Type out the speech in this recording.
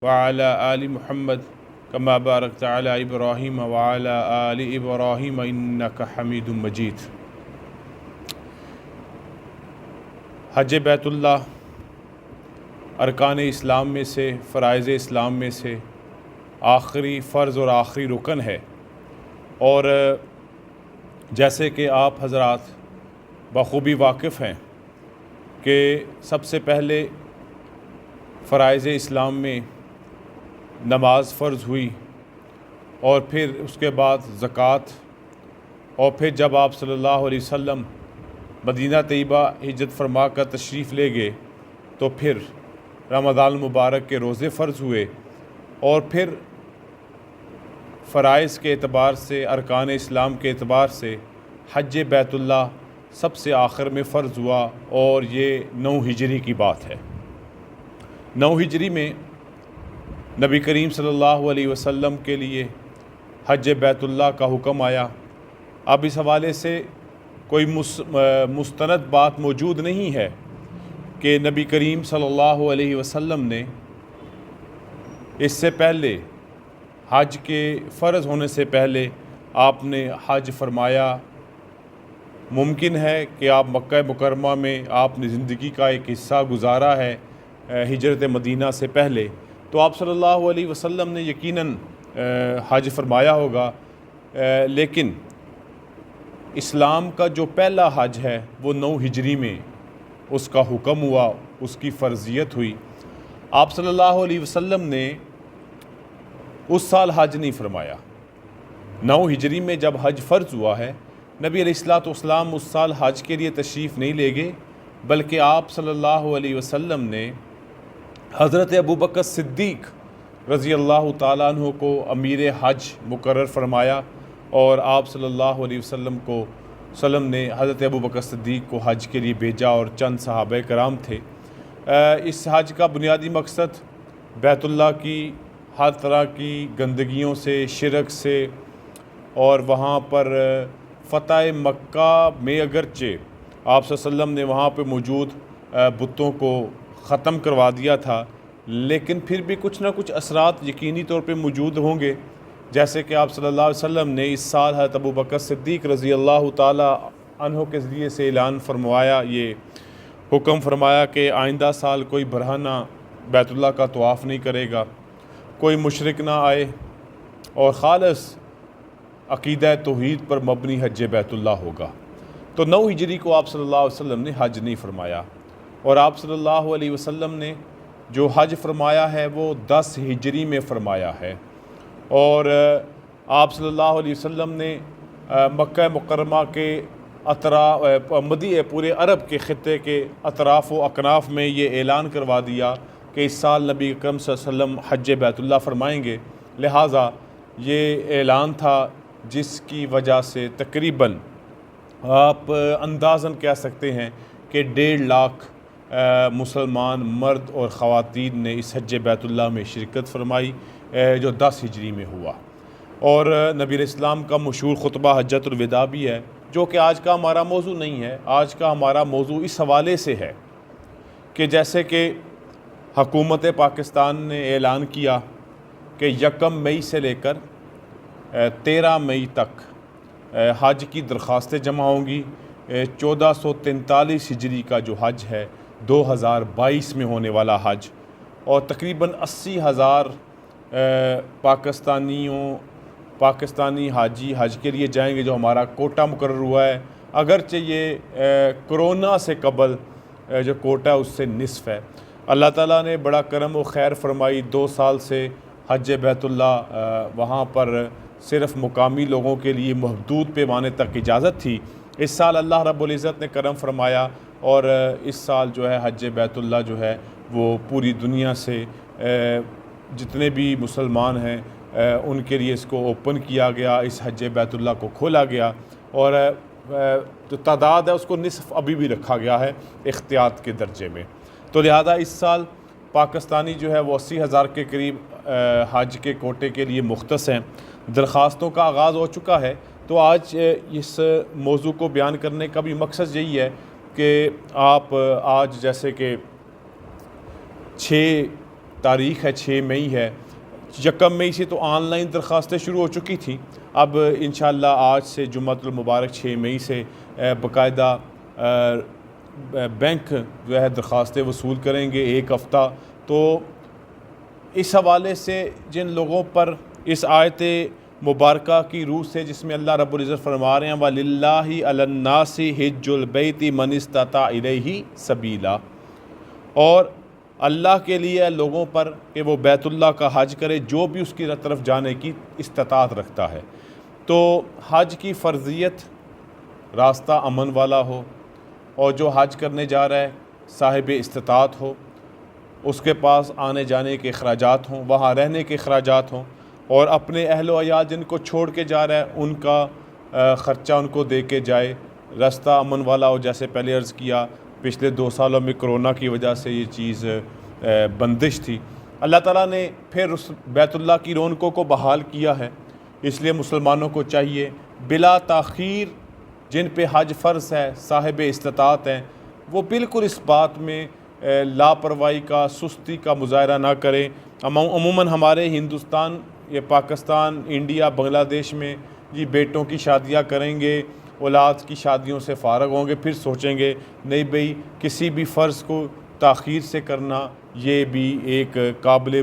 وعلى آل محمد كما باركت على إبراهيم وعلى آل إبراهيم إنك حميد مجيد۔ حج بیت اللہ ارکان اسلام میں سے، فرائض اسلام میں سے آخری فرض اور آخری رکن ہے، اور جیسے کہ آپ حضرات بخوبی واقف ہیں کہ سب سے پہلے فرائض اسلام میں نماز فرض ہوئی، اور پھر اس کے بعد زکوٰۃ، اور پھر جب آپ صلی اللہ علیہ وسلم مدینہ طیبہ ہجرت فرما کر تشریف لے گئے تو پھر رمضان المبارک کے روزے فرض ہوئے، اور پھر فرائض کے اعتبار سے، ارکان اسلام کے اعتبار سے حج بیت اللہ سب سے آخر میں فرض ہوا، اور یہ 9 ہجری کی بات ہے۔ 9 ہجری میں نبی کریم صلی اللہ علیہ وسلم کے لیے حج بیت اللہ کا حکم آیا۔ اب اس حوالے سے کوئی مستند بات موجود نہیں ہے کہ نبی کریم صلی اللہ علیہ وسلم نے اس سے پہلے، حج کے فرض ہونے سے پہلے آپ نے حج فرمایا۔ ممکن ہے کہ آپ مکہ مکرمہ میں آپ نے زندگی کا ایک حصہ گزارا ہے ہجرت مدینہ سے پہلے، تو آپ صلی اللہ علیہ وسلم نے یقیناً حج فرمایا ہوگا، لیکن اسلام کا جو پہلا حج ہے وہ 9 ہجری میں اس کا حکم ہوا، اس کی فرضیت ہوئی۔ آپ صلی اللہ علیہ وسلم نے اس سال حج نہیں فرمایا۔ 9 ہجری میں جب حج فرض ہوا ہے، نبی علیہ الصلوۃ والسلام اس سال حج کے لیے تشریف نہیں لے گئے، بلکہ آپ صلی اللہ علیہ وسلم نے حضرت ابوبکر صدیق رضی اللہ تعالیٰ عنہ کو امیر حج مقرر فرمایا، اور آپ صلی اللہ علیہ وسلم نے حضرت ابوبکر صدیق کو حج کے لیے بھیجا، اور چند صحابہ کرام تھے۔ اس حج کا بنیادی مقصد بیت اللہ کی ہر طرح کی گندگیوں سے، شرک سے، اور وہاں پر فتح مکہ میں اگرچہ آپ صلی اللہ علیہ وسلم نے وہاں پہ موجود بتوں کو ختم کروا دیا تھا، لیکن پھر بھی کچھ نہ کچھ اثرات یقینی طور پہ موجود ہوں گے، جیسے کہ آپ صلی اللہ علیہ وسلم نے اس سال حضرت ابوبکر صدیق رضی اللہ تعالیٰ عنہ کے ذریعے سے اعلان فرمایا، یہ حکم فرمایا کہ آئندہ سال کوئی برہنہ بیت اللہ کا طواف نہیں کرے گا، کوئی مشرک نہ آئے، اور خالص عقیدہ توحید پر مبنی حج بیت اللہ ہوگا۔ تو 9 ہجری کو آپ صلی اللہ علیہ وسلم نے حج نہیں فرمایا، اور آپ صلی اللہ علیہ وسلم نے جو حج فرمایا ہے وہ 10 ہجری میں فرمایا ہے، اور آپ صلی اللہ علیہ وسلم نے مکہ مکرمہ کے پورے عرب کے خطے کے اطراف و اکناف میں یہ اعلان کروا دیا کہ اس سال نبی اکرم صلی اللہ علیہ وسلم حج بیت اللہ فرمائیں گے، لہٰذا یہ اعلان تھا جس کی وجہ سے تقریباً آپ اندازاً کہہ سکتے ہیں کہ 1.5 لاکھ مسلمان مرد اور خواتین نے اس حج بیت اللہ میں شرکت فرمائی، جو 10 ہجری میں ہوا۔ اور نبی علیہ السلام کا مشہور خطبہ حجۃ الوداع بھی ہے، جو کہ آج کا ہمارا موضوع نہیں ہے۔ آج کا ہمارا موضوع اس حوالے سے ہے کہ جیسے کہ حکومت پاکستان نے اعلان کیا کہ 1 مئی سے لے کر 13 مئی تک حج کی درخواستیں جمع ہوں گی۔ 1443 ہجری کا جو حج ہے، 2022 میں ہونے والا حج، اور تقریباً 80,000 پاکستانی حاجی حج کے لیے جائیں گے، جو ہمارا کوٹا مقرر ہوا ہے، اگرچہ یہ کرونا سے قبل جو کوٹا ہے اس سے نصف ہے۔ اللہ تعالیٰ نے بڑا کرم و خیر فرمائی، 2 سال سے حج بیت اللہ وہاں پر صرف مقامی لوگوں کے لیے محدود پیمانے تک اجازت تھی۔ اس سال اللہ رب العزت نے کرم فرمایا، اور اس سال جو ہے حج بیت اللہ جو ہے وہ پوری دنیا سے جتنے بھی مسلمان ہیں ان کے لیے اس کو اوپن کیا گیا، اس حج بیت اللہ کو کھولا گیا، اور جو تعداد ہے اس کو نصف ابھی بھی رکھا گیا ہے احتیاط کے درجے میں۔ تو لہذا اس سال پاکستانی جو ہے وہ 80,000 کے قریب حج کے کوٹے کے لیے مختص ہیں۔ درخواستوں کا آغاز ہو چکا ہے، تو آج اس موضوع کو بیان کرنے کا بھی مقصد یہی ہے کہ آپ آج جیسے کہ 6 تاریخ ہے 6 مئی ہے، 1 مئی سے تو آن لائن درخواستیں شروع ہو چکی تھیں، اب انشاءاللہ آج سے جمعۃ المبارک 6 مئی سے باقاعدہ بینک جو ہے درخواستیں وصول کریں گے 1 ہفتہ۔ تو اس حوالے سے جن لوگوں پر اس آیت مبارکہ کی روح سے، جس میں اللہ رب العزت فرما رہے ہیں وَلِلَّهِ عَلَى النَّاسِ حِجُّ الْبَيْتِ مَنِ اسْتَطَاعَ إِلَيْهِ سَبِيلًا، اور اللہ کے لیے لوگوں پر کہ وہ بیت اللہ کا حج کرے جو بھی اس کی طرف جانے کی استطاعت رکھتا ہے۔ تو حج کی فرضیت راستہ امن والا ہو، اور جو حج کرنے جا رہا ہے صاحب استطاعت ہو، اس کے پاس آنے جانے کے اخراجات ہوں، وہاں رہنے کے اخراجات ہوں، اور اپنے اہل و عیال جن کو چھوڑ کے جا رہا ہے ان کا خرچہ ان کو دے کے جائے، راستہ امن والا ہو۔ جیسے پہلے عرض کیا، پچھلے 2 سالوں میں کرونا کی وجہ سے یہ چیز بندش تھی، اللہ تعالیٰ نے پھر اس بیت اللہ کی رونقوں کو بحال کیا ہے۔ اس لیے مسلمانوں کو چاہیے بلا تاخیر جن پہ حج فرض ہے، صاحب استطاعت ہیں، وہ بالکل اس بات میں لاپرواہی کا، سستی کا مظاہرہ نہ کریں۔ عموماً ہمارے ہندوستان، یہ پاکستان، انڈیا، بنگلہ دیش میں جی بیٹوں کی شادیاں کریں گے، اولاد کی شادیوں سے فارغ ہوں گے، پھر سوچیں گے نہیں بھئی کسی بھی فرض کو تاخیر سے کرنا یہ بھی ایک قابل